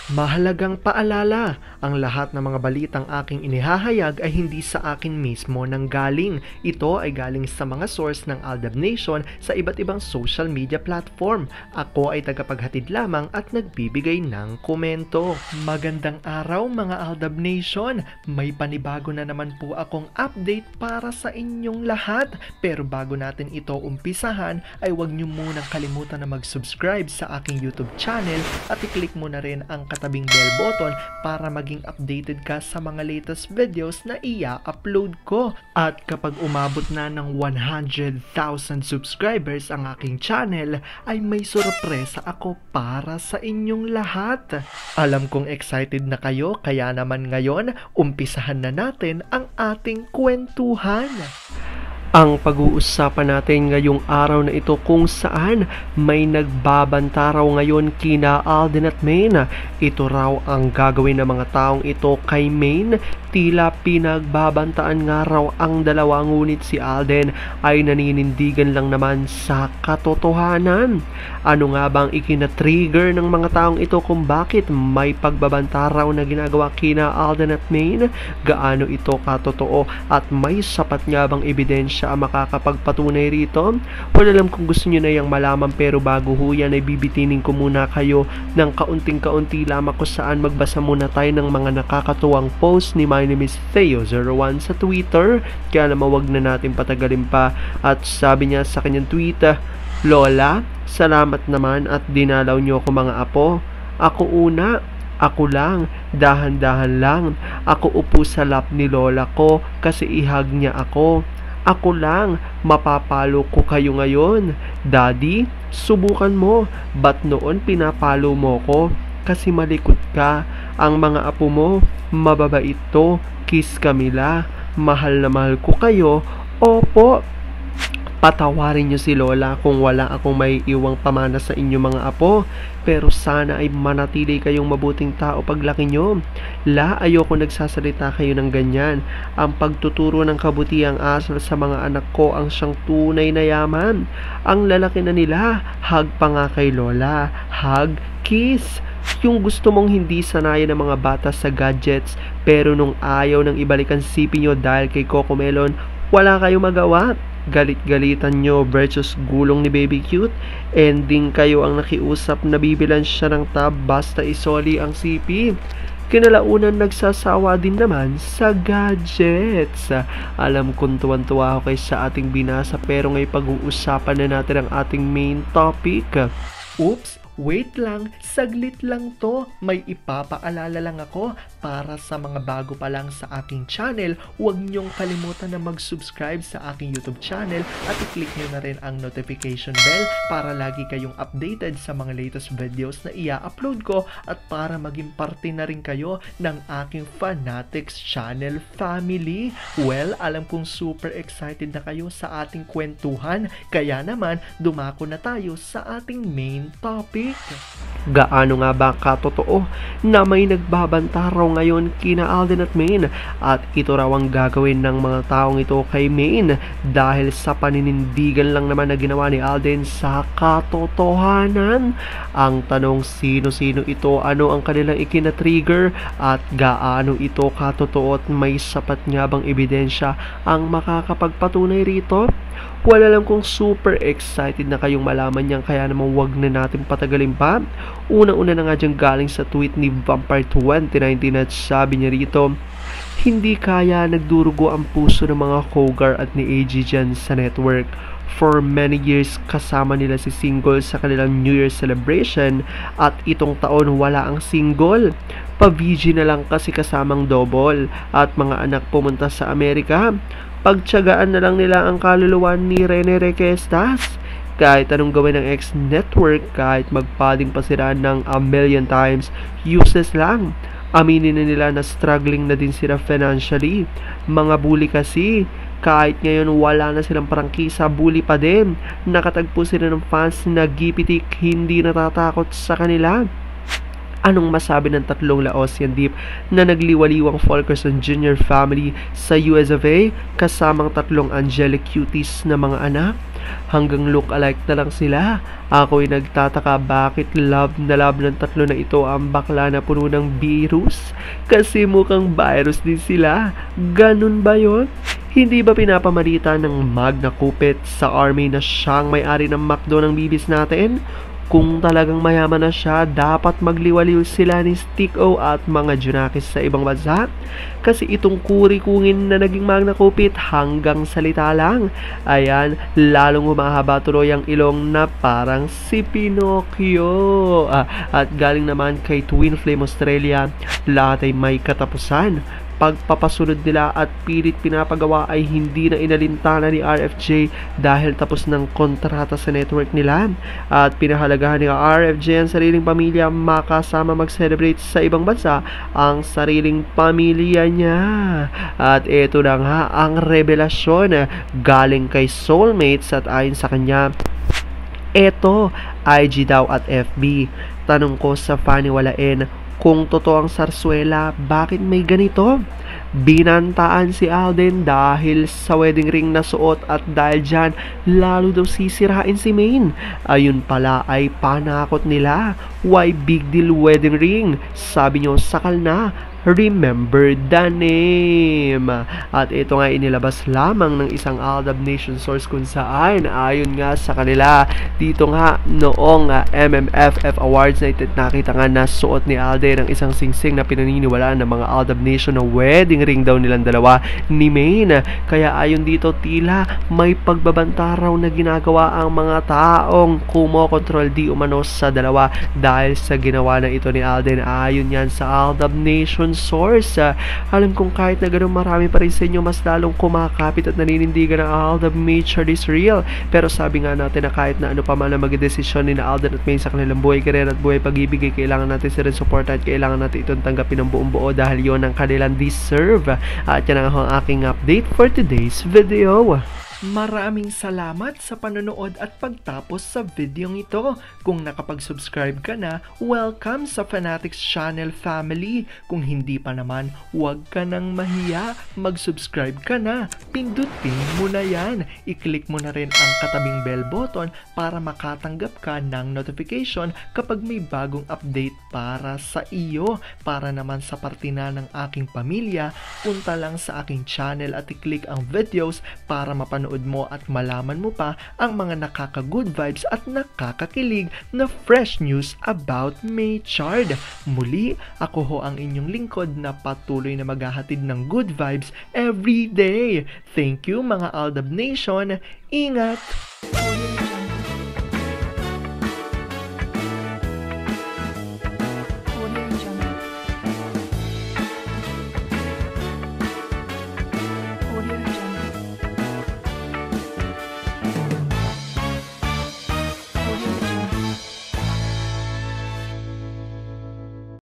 Mahalagang paalala, ang lahat ng mga balitang aking inihahayag ay hindi sa akin mismo nanggaling. Ito ay galing sa mga source ng Aldab Nation sa iba't ibang social media platform. Ako ay tagapaghatid lamang at nagbibigay ng komento. Magandang araw mga Aldab Nation! May panibago na naman po akong update para sa inyong lahat. Pero bago natin ito umpisahan ay huwag niyo munang kalimutan na mag-subscribe sa aking YouTube channel at i-click mo na rin ang katabing bell button para maging updated ka sa mga latest videos na i-upload ko. At kapag umabot na ng 100,000 subscribers ang aking channel, ay may sorpresa ako para sa inyong lahat. Alam kong excited na kayo, kaya naman ngayon, umpisahan na natin ang ating kwentuhan. Ang pag-uusapan natin ngayong araw na ito kung saan may nagbabanta raw ngayon kina Alden at Maine. Ito raw ang gagawin ng mga taong ito kay Maine. Tila pinagbabantaan nga raw ang dalawa, ngunit si Alden ay naninindigan lang naman sa katotohanan. Ano nga bang ikina-trigger ng mga taong ito kung bakit may pagbabanta raw na ginagawa kina Alden at Maine? Gaano ito katotoo at may sapat nga bang ebidensya ang makakapagpatunay rito? Wala alam kung gusto nyo na yung malaman, pero bago ho yan ay bibitinin ko muna kayo ng kaunting-kaunti lamang kung saan magbasa muna tayo ng mga nakakatuwang post ni My name is Theo01 sa Twitter. Kaya naman wag na natin patagalin pa. At sabi niya sa kanyang tweet, "Lola, salamat naman at dinalaw niyo ako mga apo. Ako una, ako lang, dahan-dahan lang. Ako upo sa lap ni Lola ko kasi ihag niya ako. Ako lang, mapapalo ko kayo ngayon. Daddy, subukan mo. Ba't noon pinapalo mo ko? Kasi malikot ka. Ang mga apo mo, mababait to. Kiss Camila. Mahal na mahal ko kayo. Opo. Patawarin niyo si Lola kung wala akong may iwang pamana sa inyo mga apo. Pero sana ay manatili kayong mabuting tao paglaki nyo. La, ayoko nagsasalita kayo ng ganyan. Ang pagtuturo ng kabutihang asal sa mga anak ko ang siyang tunay na yaman. Ang lalaki na nila, hug pa nga kay Lola. Hug, kiss. Yung gusto mong hindi sanayan ng mga bata sa gadgets, pero nung ayaw nang ibalikan sipi nyo dahil kay Coco Melon, wala kayong magawa. Galit-galitan nyo versus gulong ni Baby Cute. Ending kayo ang nakiusap na bibilan siya ng tab basta isoli ang sipi. Kinalaunan nagsasawa din naman sa gadgets. Alam kong tuwan-tuwa ako kay sa ating binasa, pero ngayon pag-uusapan na natin ang ating main topic. Oops! Wait lang, saglit lang to. May ipapaalala lang ako para sa mga bago pa lang sa aking channel. Huwag niyong kalimutan na mag-subscribe sa aking YouTube channel at i-click niyo na rin ang notification bell para lagi kayong updated sa mga latest videos na i-upload ko at para maging parte na rin kayo ng aking Fanatics channel family. Well, alam kong super excited na kayo sa ating kwentuhan, kaya naman dumako na tayo sa ating main topic. Gaano nga ba katotoo na may nagbabanta raw ngayon kina Alden at Maine, at ito raw ang gagawin ng mga taong ito kay Maine dahil sa paninindigan lang naman na ginawa ni Alden sa katotohanan? Ang tanong, sino-sino ito, ano ang kanilang ikina-trigger at gaano ito katotoo at may sapat nga bang ebidensya ang makakapagpatunay rito? Wala lang kung super excited na kayong malaman yan, kaya naman wag na natin patagalin pa. Una-una na nga dyan galing sa tweet ni Vampire 2019 at sabi niya rito, "Hindi kaya nagdurugo ang puso ng mga Cougar at ni AG dyan sa network. For many years kasama nila si Single sa kanilang New Year celebration at itong taon wala ang Single. Pa-VG na lang kasi kasamang Double at mga anak pumunta sa Amerika. Pagtiyagaan na lang nila ang kaluluwa ni Rene Requestas. Kahit anong gawin ng X-Network, kahit magpading pa sila ng a million times, useless lang. Aminin na nila na struggling na din sila financially. Mga bully kasi. Kahit ngayon wala na silang prangkisa, bully pa din. Nakatagpo sila ng fans na gipitik, hindi natatakot sa kanila." Anong masabi ng tatlong Laosian Deep na nagliwaliwang Fulkerson Jr. family sa US of A kasamang tatlong angelic cuties na mga anak? Hanggang look-alike na lang sila. Ako'y nagtataka bakit love ng tatlo na ito ang bakla na puno ng virus. Kasi mukhang virus din sila. Ganun ba yon? Hindi ba pinapamalita ng Magna Cupid sa army na siyang may-ari ng McDo ng bibis natin? Kung talagang mayaman na siya, dapat magliwaliw sila ni Stick-O at mga Junakis sa ibang bansa. Kasi itong kuri-kungin na naging Magna Cupid hanggang salita lang. Ayan, lalong humahaba tuloy ang ilong na parang si Pinocchio. At galing naman kay Twin Flame Australia, lahat ay may katapusan. Pagpapasunod nila at pilit pinapagawa ay hindi na inalintana ni RFJ dahil tapos ng kontrata sa network nila at pinahalagahan ni RFJ ang sariling pamilya, makasama mag-celebrate sa ibang bansa ang sariling pamilya niya. At ito na nga ang revelasyon galing kay Soulmates at ayon sa kanya, eto, IG daw at FB. Tanong ko sa Fanny Walain, kung totoo ang sarsuela, bakit may ganito? Binantaan si Alden dahil sa wedding ring na suot at dahil dyan, lalo daw sisirain si Maine. Ayun pala ay panakot nila. Why big deal wedding ring? Sabi nyo, sakal na. Remember the name. At ito nga inilabas lamang ng isang Aldab Nation source kung saan ayon nga sa kanila dito nga noong MMFF Awards na nakita nga na suot ni Alden ang isang singsing na pinaniniwalaan ng mga Aldab Nation na wedding ring daw nilang dalawa ni Maine. Kaya ayon dito tila may pagbabanta raw na ginagawa ang mga taong kumokontrol di umano sa dalawa dahil sa ginawa na ito ni Alden. Ayon yan sa Aldab Nation source. Alam kong kahit na gano'n marami pa rin sa inyo mas lalong kumakapit at naninindigan na Aldab Nature is real. Pero sabi nga natin na kahit na ano pa man ang magdesisyon ni na Alden at Maine sa kanilang buhay karera at buhay pag-ibig, kailangan natin sila support at kailangan natin itong tanggapin ng buong buo dahil yon ang kanilang deserve. At yan ang aking update for today's video. Maraming salamat sa panonood at pagtapos sa videong ito. Kung nakapag-subscribe ka na, welcome sa Fanatics Channel family. Kung hindi pa naman, huwag ka nang mahiya. Mag-subscribe ka na. Pindutin mo na yan. I-click mo na rin ang katabing bell button para makatanggap ka ng notification kapag may bagong update para sa iyo. Para naman sa parte na ng aking pamilya, punta lang sa aking channel at i-click ang videos para mapanood mo at malaman mo pa ang mga nakaka-good vibes at nakakakilig na fresh news about Maychard. Muli, ako ho ang inyong lingkod na patuloy na maghahatid ng good vibes every day. Thank you mga Aldab Nation. Ingat!